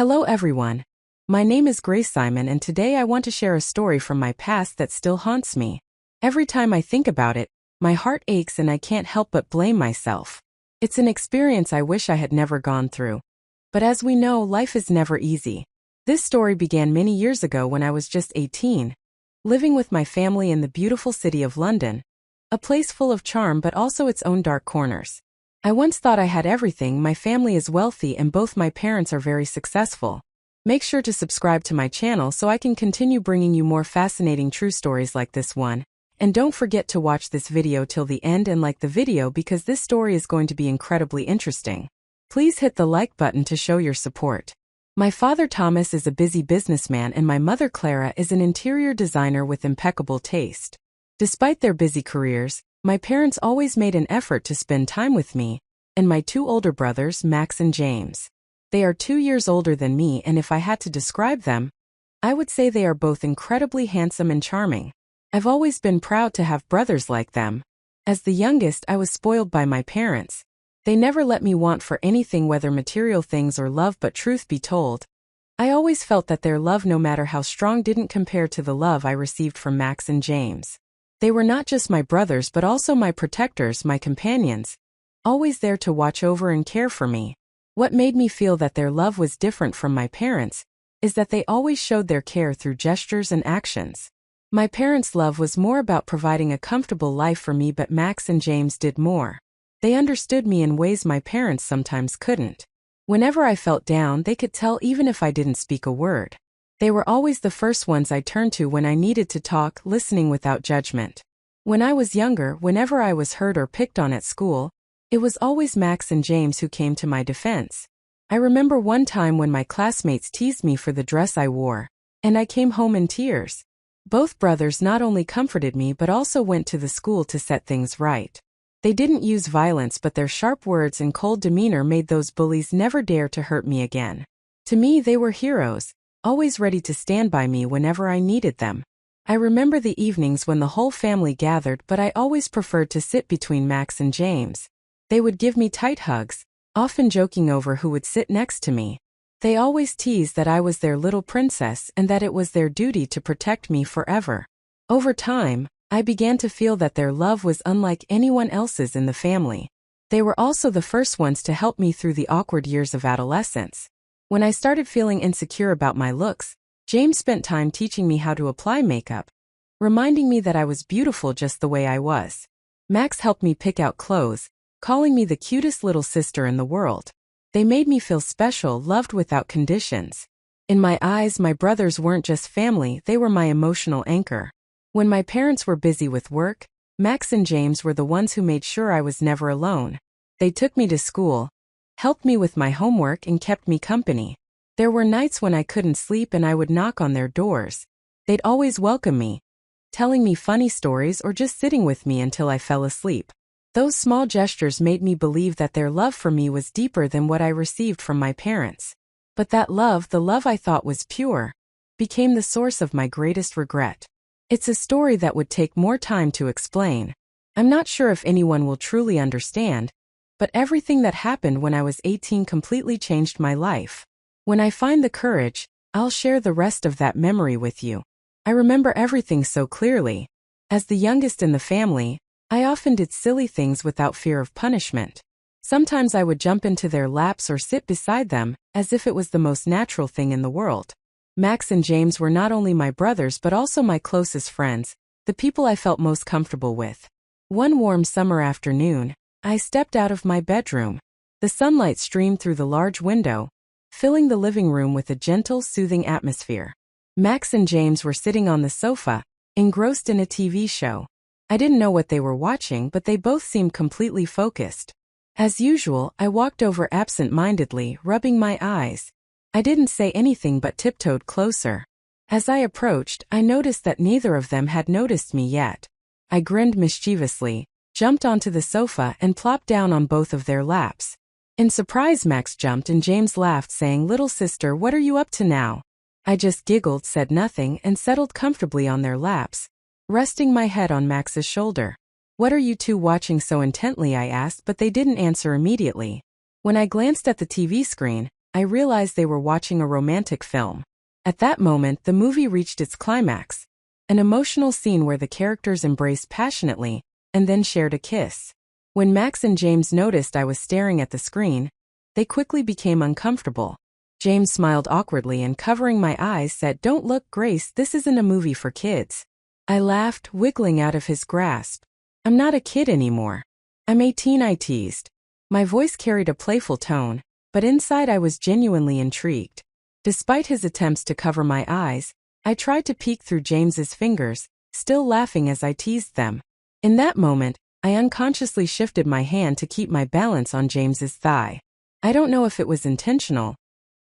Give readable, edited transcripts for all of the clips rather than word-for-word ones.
Hello everyone. My name is Grace Simon and today I want to share a story from my past that still haunts me. Every time I think about it, my heart aches and I can't help but blame myself. It's an experience I wish I had never gone through. But as we know, life is never easy. This story began many years ago when I was just 18, living with my family in the beautiful city of London, a place full of charm but also its own dark corners. I once thought I had everything. My family is wealthy and both my parents are very successful. Make sure to subscribe to my channel so I can continue bringing you more fascinating true stories like this one. And don't forget to watch this video till the end and like the video because this story is going to be incredibly interesting. Please hit the like button to show your support. My father Thomas is a busy businessman and my mother Clara is an interior designer with impeccable taste. Despite their busy careers, my parents always made an effort to spend time with me and my two older brothers, Max and James. They are 2 years older than me, and if I had to describe them, I would say they are both incredibly handsome and charming. I've always been proud to have brothers like them. As the youngest, I was spoiled by my parents. They never let me want for anything, whether material things or love, but truth be told, I always felt that their love, no matter how strong, didn't compare to the love I received from Max and James. They were not just my brothers but also my protectors, my companions, always there to watch over and care for me. What made me feel that their love was different from my parents is that they always showed their care through gestures and actions. My parents' love was more about providing a comfortable life for me, but Max and James did more. They understood me in ways my parents sometimes couldn't. Whenever I felt down, they could tell even if I didn't speak a word. They were always the first ones I turned to when I needed to talk, listening without judgment. When I was younger, whenever I was hurt or picked on at school, it was always Max and James who came to my defense. I remember one time when my classmates teased me for the dress I wore, and I came home in tears. Both brothers not only comforted me but also went to the school to set things right. They didn't use violence, but their sharp words and cold demeanor made those bullies never dare to hurt me again. To me, they were heroes, always ready to stand by me whenever I needed them. I remember the evenings when the whole family gathered, but I always preferred to sit between Max and James. They would give me tight hugs, often joking over who would sit next to me. They always teased that I was their little princess and that it was their duty to protect me forever. Over time, I began to feel that their love was unlike anyone else's in the family. They were also the first ones to help me through the awkward years of adolescence. When I started feeling insecure about my looks, James spent time teaching me how to apply makeup, reminding me that I was beautiful just the way I was. Max helped me pick out clothes, calling me the cutest little sister in the world. They made me feel special, loved without conditions. In my eyes, my brothers weren't just family, they were my emotional anchor. When my parents were busy with work, Max and James were the ones who made sure I was never alone. They took me to school, helped me with my homework, and kept me company. There were nights when I couldn't sleep and I would knock on their doors. They'd always welcome me, telling me funny stories or just sitting with me until I fell asleep. Those small gestures made me believe that their love for me was deeper than what I received from my parents. But that love, the love I thought was pure, became the source of my greatest regret. It's a story that would take more time to explain. I'm not sure if anyone will truly understand, but everything that happened when I was 18 completely changed my life. When I find the courage, I'll share the rest of that memory with you. I remember everything so clearly. As the youngest in the family, I often did silly things without fear of punishment. Sometimes I would jump into their laps or sit beside them, as if it was the most natural thing in the world. Max and James were not only my brothers but also my closest friends, the people I felt most comfortable with. One warm summer afternoon, I stepped out of my bedroom. The sunlight streamed through the large window, filling the living room with a gentle, soothing atmosphere. Max and James were sitting on the sofa, engrossed in a TV show. I didn't know what they were watching, but they both seemed completely focused. As usual, I walked over absent-mindedly, rubbing my eyes. I didn't say anything but tiptoed closer. As I approached, I noticed that neither of them had noticed me yet. I grinned mischievously, jumped onto the sofa and plopped down on both of their laps. In surprise, Max jumped and James laughed, saying, "Little sister, what are you up to now?" I just giggled, said nothing, and settled comfortably on their laps, resting my head on Max's shoulder. "What are you two watching so intently?" I asked, but they didn't answer immediately. When I glanced at the TV screen, I realized they were watching a romantic film. At that moment, the movie reached its climax, an emotional scene where the characters embraced passionately and then shared a kiss. When Max and James noticed I was staring at the screen, they quickly became uncomfortable. James smiled awkwardly and, covering my eyes, said, "Don't look, Grace, this isn't a movie for kids." I laughed, wiggling out of his grasp. "I'm not a kid anymore. I'm 18," I teased. My voice carried a playful tone, but inside I was genuinely intrigued. Despite his attempts to cover my eyes, I tried to peek through James's fingers, still laughing as I teased them. In that moment, I unconsciously shifted my hand to keep my balance on James's thigh. I don't know if it was intentional,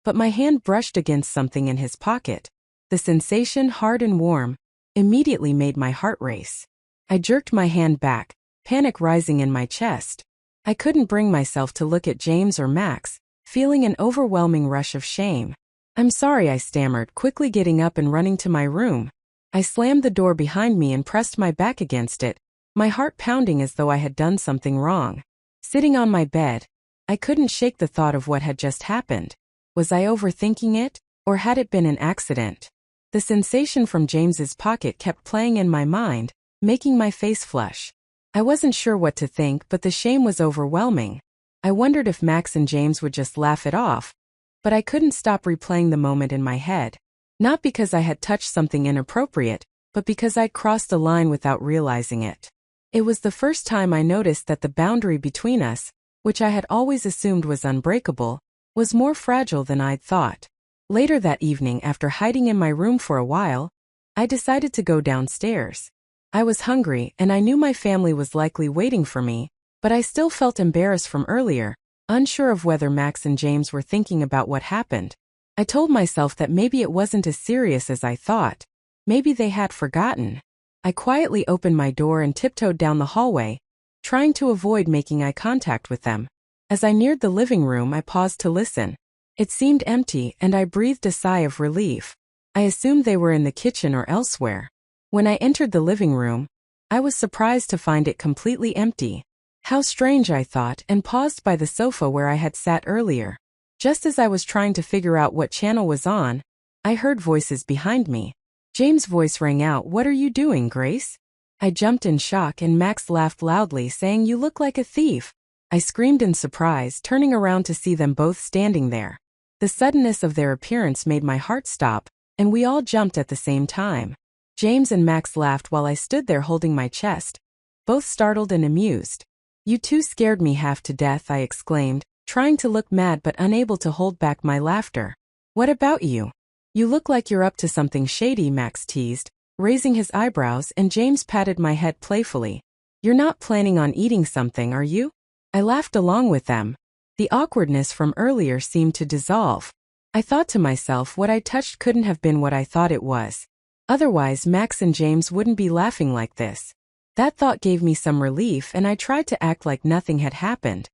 but my hand brushed against something in his pocket. The sensation, hard and warm, immediately made my heart race. I jerked my hand back, panic rising in my chest. I couldn't bring myself to look at James or Max, feeling an overwhelming rush of shame. "I'm sorry," I stammered, quickly getting up and running to my room. I slammed the door behind me and pressed my back against it, my heart pounding as though I had done something wrong. Sitting on my bed, I couldn't shake the thought of what had just happened. Was I overthinking it, or had it been an accident? The sensation from James's pocket kept playing in my mind, making my face flush. I wasn't sure what to think, but the shame was overwhelming. I wondered if Max and James would just laugh it off, but I couldn't stop replaying the moment in my head. Not because I had touched something inappropriate, but because I'd crossed a line without realizing it. It was the first time I noticed that the boundary between us, which I had always assumed was unbreakable, was more fragile than I'd thought. Later that evening, after hiding in my room for a while, I decided to go downstairs. I was hungry, and I knew my family was likely waiting for me, but I still felt embarrassed from earlier, unsure of whether Max and James were thinking about what happened. I told myself that maybe it wasn't as serious as I thought. Maybe they had forgotten. I quietly opened my door and tiptoed down the hallway, trying to avoid making eye contact with them. As I neared the living room, I paused to listen. It seemed empty, and I breathed a sigh of relief. I assumed they were in the kitchen or elsewhere. When I entered the living room, I was surprised to find it completely empty. How strange, I thought, and paused by the sofa where I had sat earlier. Just as I was trying to figure out what channel was on, I heard voices behind me. James' voice rang out, "What are you doing, Grace?" I jumped in shock, and Max laughed loudly, saying, "You look like a thief." I screamed in surprise, turning around to see them both standing there. The suddenness of their appearance made my heart stop, and we all jumped at the same time. James and Max laughed while I stood there holding my chest, both startled and amused. "You two scared me half to death," I exclaimed, trying to look mad but unable to hold back my laughter. "What about you? You look like you're up to something shady," Max teased, raising his eyebrows, and James patted my head playfully. "You're not planning on eating something, are you?" I laughed along with them. The awkwardness from earlier seemed to dissolve. I thought to myself, what I touched couldn't have been what I thought it was. Otherwise, Max and James wouldn't be laughing like this. That thought gave me some relief, and I tried to act like nothing had happened.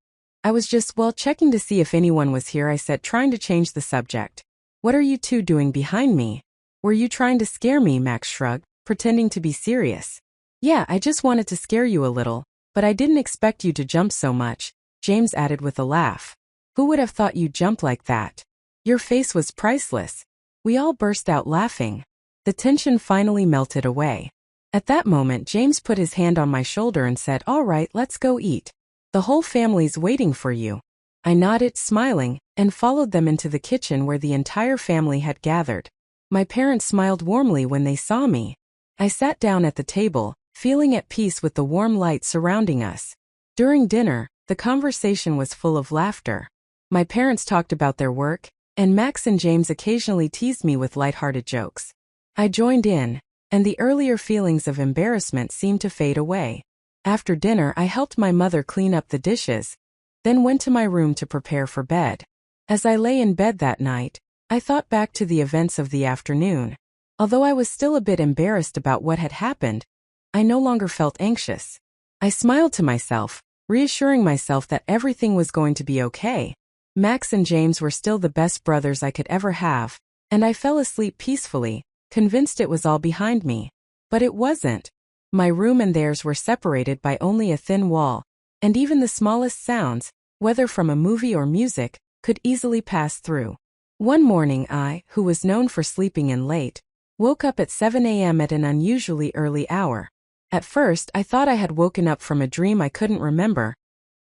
"I was just, checking to see if anyone was here," I said, trying to change the subject. "What are you two doing behind me?" "Were you trying to scare me?" Max shrugged, pretending to be serious. "Yeah, I just wanted to scare you a little, but I didn't expect you to jump so much," James added with a laugh. "Who would have thought you'd jump like that? Your face was priceless." We all burst out laughing. The tension finally melted away. At that moment, James put his hand on my shoulder and said, "All right, let's go eat. The whole family's waiting for you." I nodded, smiling, and followed them into the kitchen where the entire family had gathered. My parents smiled warmly when they saw me. I sat down at the table, feeling at peace with the warm light surrounding us. During dinner, the conversation was full of laughter. My parents talked about their work, and Max and James occasionally teased me with lighthearted jokes. I joined in, and the earlier feelings of embarrassment seemed to fade away. After dinner, I helped my mother clean up the dishes, then went to my room to prepare for bed. As I lay in bed that night, I thought back to the events of the afternoon. Although I was still a bit embarrassed about what had happened, I no longer felt anxious. I smiled to myself, reassuring myself that everything was going to be okay. Max and James were still the best brothers I could ever have, and I fell asleep peacefully, convinced it was all behind me. But it wasn't. My room and theirs were separated by only a thin wall, and even the smallest sounds, whether from a movie or music, could easily pass through. One morning I, who was known for sleeping in late, woke up at 7 a.m. at an unusually early hour. At first, I thought I had woken up from a dream I couldn't remember,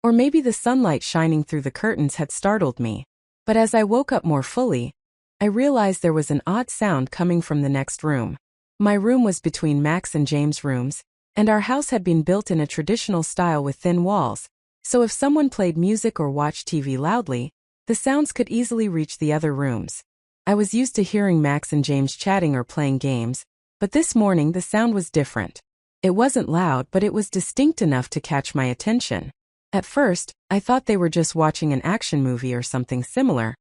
or maybe the sunlight shining through the curtains had startled me. But as I woke up more fully, I realized there was an odd sound coming from the next room. My room was between Max and James' rooms, and our house had been built in a traditional style with thin walls, so if someone played music or watched TV loudly, the sounds could easily reach the other rooms. I was used to hearing Max and James chatting or playing games, but this morning the sound was different. It wasn't loud, but it was distinct enough to catch my attention. At first, I thought they were just watching an action movie or something similar,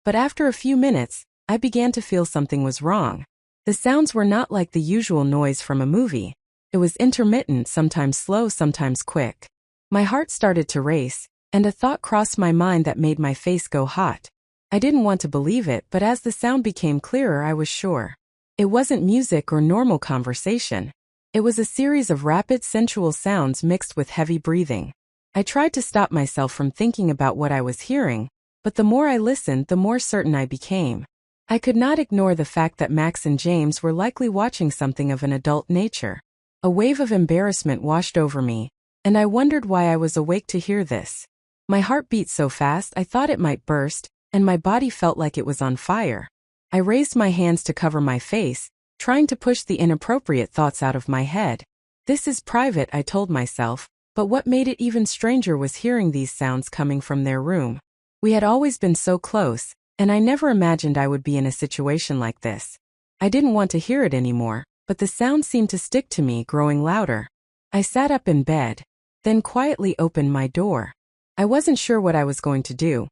but after a few minutes, I began to feel something was wrong. The sounds were not like the usual noise from a movie. It was intermittent, sometimes slow, sometimes quick. My heart started to race, and a thought crossed my mind that made my face go hot. I didn't want to believe it, but as the sound became clearer, I was sure. It wasn't music or normal conversation. It was a series of rapid, sensual sounds mixed with heavy breathing. I tried to stop myself from thinking about what I was hearing, but the more I listened, the more certain I became. I could not ignore the fact that Max and James were likely watching something of an adult nature. A wave of embarrassment washed over me, and I wondered why I was awake to hear this. My heart beat so fast I thought it might burst, and my body felt like it was on fire. I raised my hands to cover my face, trying to push the inappropriate thoughts out of my head. This is private, I told myself, but what made it even stranger was hearing these sounds coming from their room. We had always been so close, and I never imagined I would be in a situation like this. I didn't want to hear it anymore, but the sound seemed to stick to me, growing louder. I sat up in bed, then quietly opened my door. I wasn't sure what I was going to do,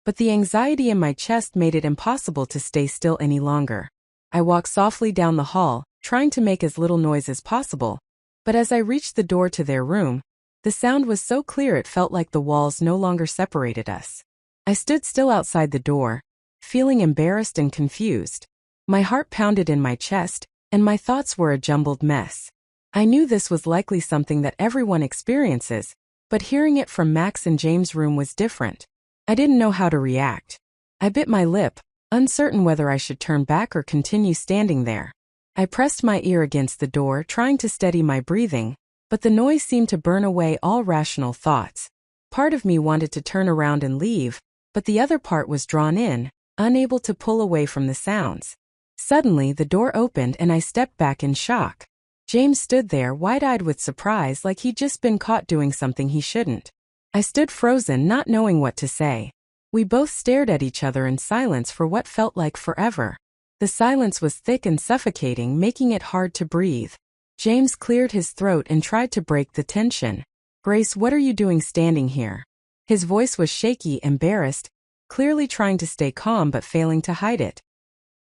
but the anxiety in my chest made it impossible to stay still any longer. I walked softly down the hall, trying to make as little noise as possible, but as I reached the door to their room, the sound was so clear it felt like the walls no longer separated us. I stood still outside the door, feeling embarrassed and confused. My heart pounded in my chest, and my thoughts were a jumbled mess. I knew this was likely something that everyone experiences, but hearing it from Max and James' room was different. I didn't know how to react. I bit my lip, uncertain whether I should turn back or continue standing there. I pressed my ear against the door, trying to steady my breathing, but the noise seemed to burn away all rational thoughts. Part of me wanted to turn around and leave, but the other part was drawn in, unable to pull away from the sounds. Suddenly, the door opened and I stepped back in shock. James stood there, wide-eyed with surprise, like he'd just been caught doing something he shouldn't. I stood frozen, not knowing what to say. We both stared at each other in silence for what felt like forever. The silence was thick and suffocating, making it hard to breathe. James cleared his throat and tried to break the tension. "Grace, what are you doing standing here?" His voice was shaky, embarrassed, clearly trying to stay calm but failing to hide it.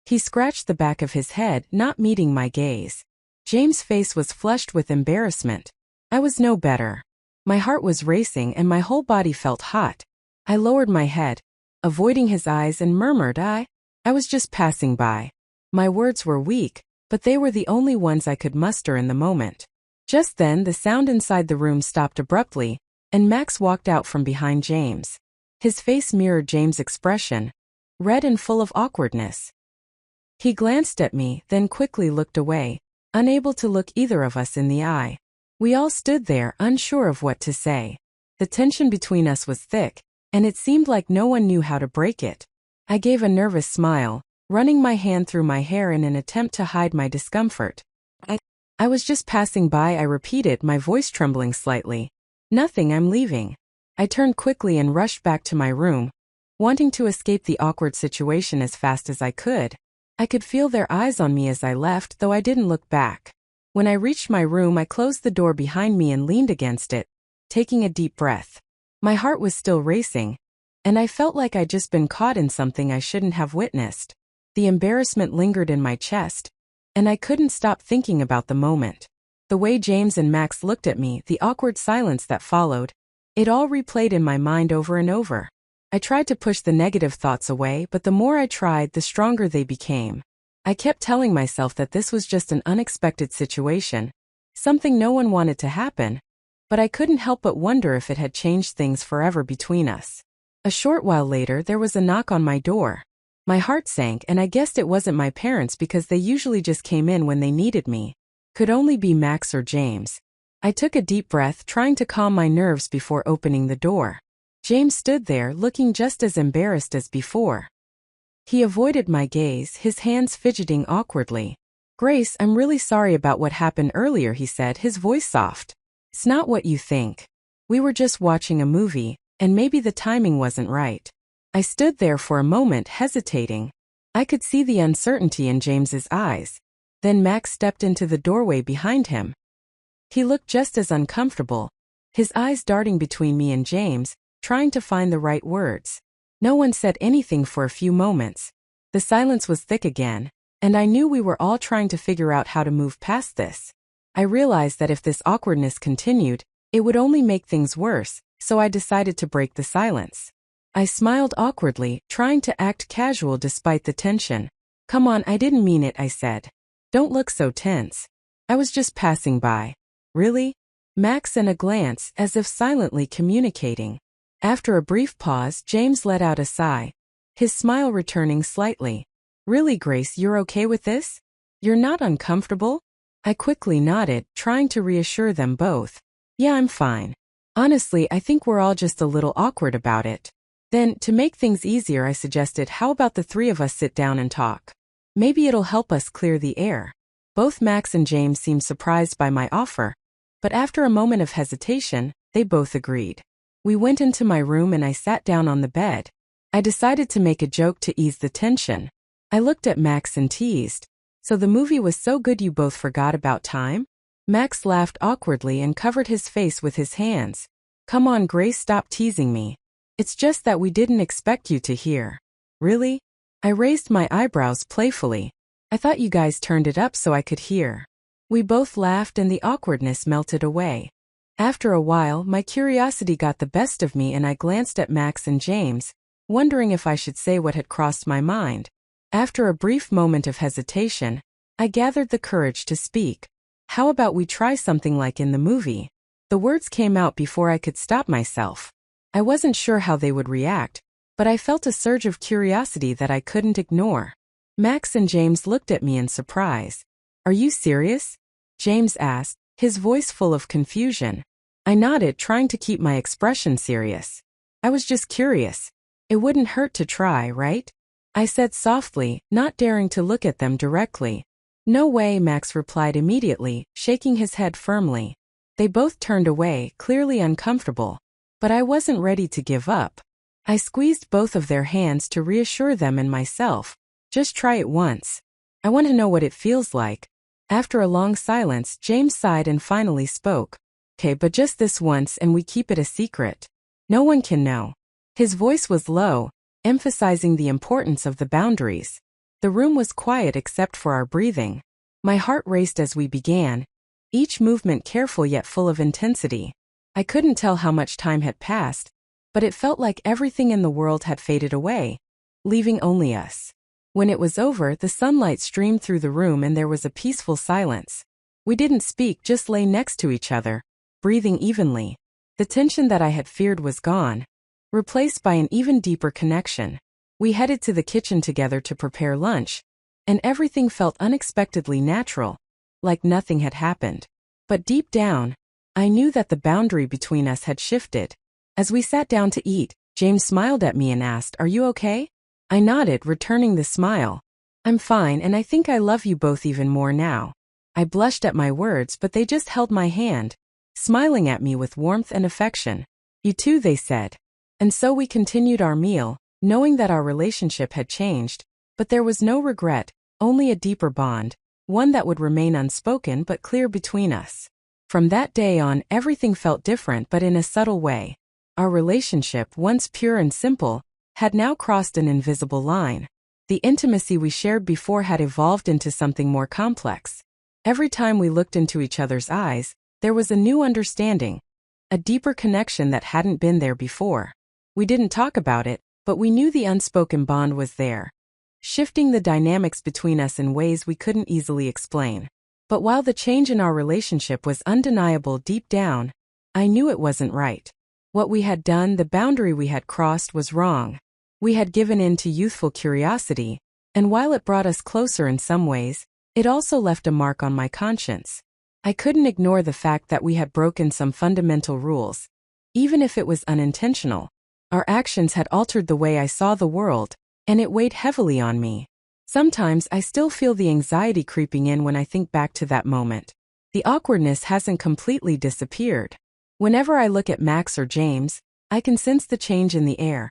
He scratched the back of his head, not meeting my gaze. James' face was flushed with embarrassment. I was no better. My heart was racing and my whole body felt hot. I lowered my head, avoiding his eyes, and murmured, I was just passing by. My words were weak, but they were the only ones I could muster in the moment. Just then, the sound inside the room stopped abruptly, and Max walked out from behind James. His face mirrored James' expression, red and full of awkwardness. He glanced at me, then quickly looked away, unable to look either of us in the eye. We all stood there, unsure of what to say. The tension between us was thick, and it seemed like no one knew how to break it. I gave a nervous smile, running my hand through my hair in an attempt to hide my discomfort. I was just passing by, I repeated, my voice trembling slightly. Nothing, I'm leaving. I turned quickly and rushed back to my room, wanting to escape the awkward situation as fast as I could. I could feel their eyes on me as I left, though I didn't look back. When I reached my room, I closed the door behind me and leaned against it, taking a deep breath. My heart was still racing, and I felt like I'd just been caught in something I shouldn't have witnessed. The embarrassment lingered in my chest, and I couldn't stop thinking about the moment. The way James and Max looked at me, the awkward silence that followed, it all replayed in my mind over and over. I tried to push the negative thoughts away, but the more I tried, the stronger they became. I kept telling myself that this was just an unexpected situation, something no one wanted to happen, but I couldn't help but wonder if it had changed things forever between us. A short while later, there was a knock on my door. My heart sank and I guessed it wasn't my parents because they usually just came in when they needed me. Could only be Max or James. I took a deep breath, trying to calm my nerves before opening the door. James stood there, looking just as embarrassed as before. He avoided my gaze, his hands fidgeting awkwardly. "Grace, I'm really sorry about what happened earlier," he said, his voice soft. "It's not what you think. We were just watching a movie, and maybe the timing wasn't right." I stood there for a moment, hesitating. I could see the uncertainty in James's eyes. Then Max stepped into the doorway behind him. He looked just as uncomfortable, his eyes darting between me and James, trying to find the right words. No one said anything for a few moments. The silence was thick again, and I knew we were all trying to figure out how to move past this. I realized that if this awkwardness continued, it would only make things worse, so I decided to break the silence. I smiled awkwardly, trying to act casual despite the tension. "Come on, I didn't mean it," I said. "Don't look so tense. I was just passing by." "Really?" Max, and a glance, as if silently communicating. After a brief pause, James let out a sigh, his smile returning slightly. "Really, Grace, you're okay with this? You're not uncomfortable?" I quickly nodded, trying to reassure them both. "Yeah, I'm fine. Honestly, I think we're all just a little awkward about it." Then, to make things easier, I suggested, "How about the three of us sit down and talk? Maybe it'll help us clear the air." Both Max and James seemed surprised by my offer, but after a moment of hesitation, they both agreed. We went into my room and I sat down on the bed. I decided to make a joke to ease the tension. I looked at Max and teased, "So the movie was so good you both forgot about time?" Max laughed awkwardly and covered his face with his hands. "Come on, Grace, stop teasing me. It's just that we didn't expect you to hear." "Really?" I raised my eyebrows playfully. "I thought you guys turned it up so I could hear." We both laughed and the awkwardness melted away. After a while, my curiosity got the best of me and I glanced at Max and James, wondering if I should say what had crossed my mind. After a brief moment of hesitation, I gathered the courage to speak. "How about we try something like in the movie?" The words came out before I could stop myself. I wasn't sure how they would react, but I felt a surge of curiosity that I couldn't ignore. Max and James looked at me in surprise. "Are you serious?" James asked, his voice full of confusion. I nodded, trying to keep my expression serious. "I was just curious. It wouldn't hurt to try, right?" I said softly, not daring to look at them directly. "No way," Max replied immediately, shaking his head firmly. They both turned away, clearly uncomfortable. But I wasn't ready to give up. I squeezed both of their hands to reassure them and myself. "Just try it once. I want to know what it feels like." After a long silence, James sighed and finally spoke. "Okay, but just this once, and we keep it a secret. No one can know." His voice was low, emphasizing the importance of the boundaries. The room was quiet except for our breathing. My heart raced as we began, each movement careful yet full of intensity. I couldn't tell how much time had passed, but it felt like everything in the world had faded away, leaving only us. When it was over, the sunlight streamed through the room and there was a peaceful silence. We didn't speak, just lay next to each other, breathing evenly. The tension that I had feared was gone, replaced by an even deeper connection. We headed to the kitchen together to prepare lunch, and everything felt unexpectedly natural, like nothing had happened. But deep down, I knew that the boundary between us had shifted. As we sat down to eat, James smiled at me and asked, "Are you okay?" I nodded, returning the smile. "I'm fine, and I think I love you both even more now." I blushed at my words, but they just held my hand, smiling at me with warmth and affection. "You too," they said. And so we continued our meal, knowing that our relationship had changed, but there was no regret, only a deeper bond, one that would remain unspoken but clear between us. From that day on, everything felt different, but in a subtle way. Our relationship, once pure and simple, had now crossed an invisible line. The intimacy we shared before had evolved into something more complex. Every time we looked into each other's eyes, there was a new understanding, a deeper connection that hadn't been there before. We didn't talk about it, but we knew the unspoken bond was there, shifting the dynamics between us in ways we couldn't easily explain. But while the change in our relationship was undeniable deep down, I knew it wasn't right. What we had done, the boundary we had crossed, was wrong. We had given in to youthful curiosity, and while it brought us closer in some ways, it also left a mark on my conscience. I couldn't ignore the fact that we had broken some fundamental rules. Even if it was unintentional, our actions had altered the way I saw the world, and it weighed heavily on me. Sometimes I still feel the anxiety creeping in when I think back to that moment. The awkwardness hasn't completely disappeared. Whenever I look at Max or James, I can sense the change in the air,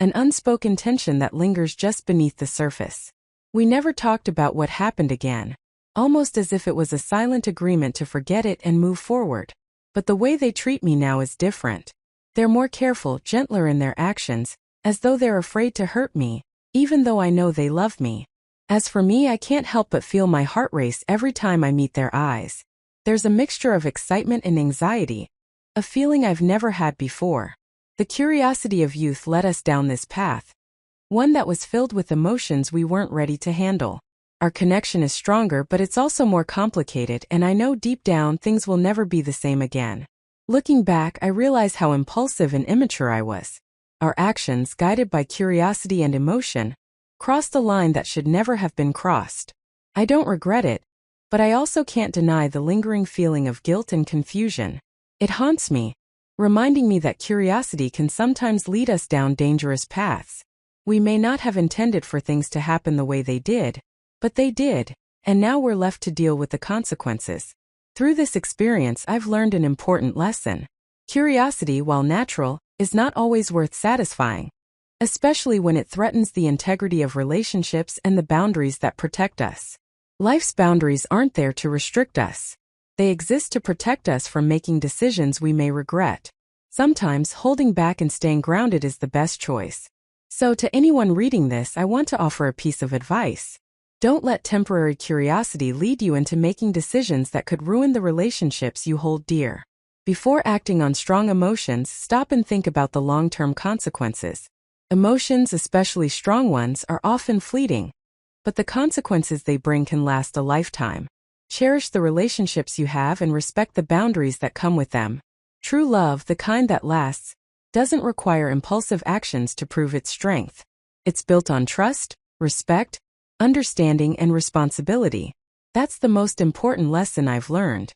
an unspoken tension that lingers just beneath the surface. We never talked about what happened again, almost as if it was a silent agreement to forget it and move forward. But the way they treat me now is different. They're more careful, gentler in their actions, as though they're afraid to hurt me, even though I know they love me. As for me, I can't help but feel my heart race every time I meet their eyes. There's a mixture of excitement and anxiety, a feeling I've never had before. The curiosity of youth led us down this path, one that was filled with emotions we weren't ready to handle. Our connection is stronger, but it's also more complicated, and I know deep down things will never be the same again. Looking back, I realize how impulsive and immature I was. Our actions, guided by curiosity and emotion, crossed a line that should never have been crossed. I don't regret it, but I also can't deny the lingering feeling of guilt and confusion. It haunts me, reminding me that curiosity can sometimes lead us down dangerous paths. We may not have intended for things to happen the way they did, but they did, and now we're left to deal with the consequences. Through this experience, I've learned an important lesson. Curiosity, while natural, is not always worth satisfying, especially when it threatens the integrity of relationships and the boundaries that protect us. Life's boundaries aren't there to restrict us. They exist to protect us from making decisions we may regret. Sometimes holding back and staying grounded is the best choice. So to anyone reading this, I want to offer a piece of advice. Don't let temporary curiosity lead you into making decisions that could ruin the relationships you hold dear. Before acting on strong emotions, stop and think about the long-term consequences. Emotions, especially strong ones, are often fleeting, but the consequences they bring can last a lifetime. Cherish the relationships you have and respect the boundaries that come with them. True love, the kind that lasts, doesn't require impulsive actions to prove its strength. It's built on trust, respect, understanding, and responsibility. That's the most important lesson I've learned.